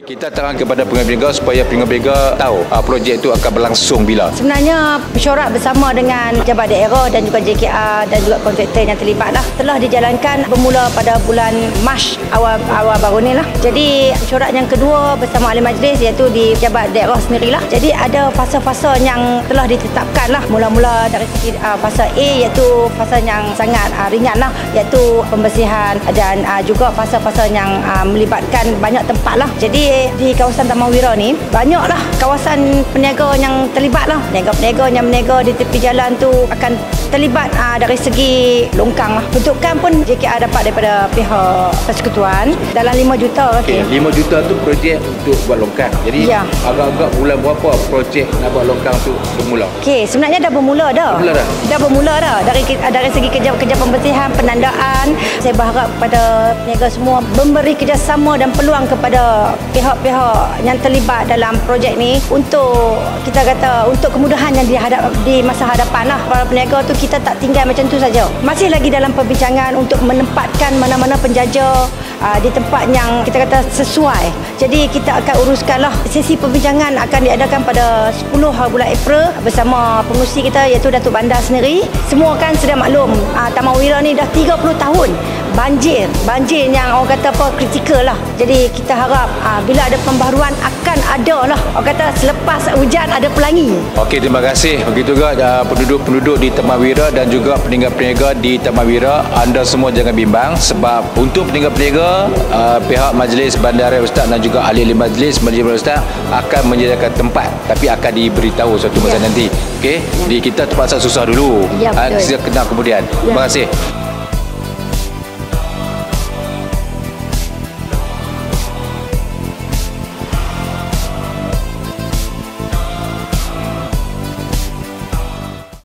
Kita terang kepada pengembang supaya pengembang tahu projek itu akan berlangsung bila. Sebenarnya mesyuarat bersama dengan pejabat daerah dan juga JKR dan juga kontraktor yang terlibat lah telah dijalankan bermula pada bulan Mac awal baru ni lah. Jadi mesyuarat yang kedua bersama ahli majlis iaitu di pejabat daerah sendirilah. Jadi ada fasa-fasa yang telah ditetapkan lah. Mula-mula dari segi fasa A iaitu fasa yang sangat ringan lah, iaitu pembersihan dan juga fasa-fasa yang melibatkan banyak tempat lah. Jadi di kawasan Taman Wira ni banyaklah kawasan peniaga yang terlibat lah. Peniaga-peniaga yang berniaga di tepi jalan tu akan terlibat dari segi longkang lah. Bentukan pun JKR dapat daripada pihak persekutuan dalam 5 juta. Okay. 5 juta tu projek untuk buat longkang. Jadi agak-agak bulan berapa projek nak buat longkang tu bermula? Okey, sebenarnya dah bermula dah. Dah bermula dah. Dari segi kerja pembersihan, penandaan, saya berharap kepada peniaga semua memberi kerjasama dan peluang kepada pihak-pihak yang terlibat dalam projek ni untuk kita kata untuk kemudahan yang di masa hadapan lah. Para peniaga tu kita tak tinggal macam tu saja. Masih lagi dalam perbincangan untuk menempatkan mana-mana penjaja di tempat yang kita kata sesuai. Jadi kita akan uruskanlah. Sesi perbincangan akan diadakan pada 10 bulan April bersama pengurusi kita iaitu Datuk Bandar sendiri. Semua kan sudah maklum Taman Wira ni dah 30 tahun banjir yang orang kata apa kritikal lah. Jadi kita harap bila ada pembaharuan akan ada lah. Orang kata selepas hujan ada pelangi. Okey, terima kasih. Begitu juga penduduk-penduduk di Taman Wira dan juga peniaga-peniaga di Taman Wira, anda semua jangan bimbang sebab untuk peniaga-peniaga pihak Majlis Bandaraya Ustaz dan juga ahli-ahli Majlis Ustaz akan menyediakan tempat tapi akan diberitahu suatu masa nanti. Okey, jadi kita terpaksa susah dulu. Kita kenal kemudian. Terima kasih.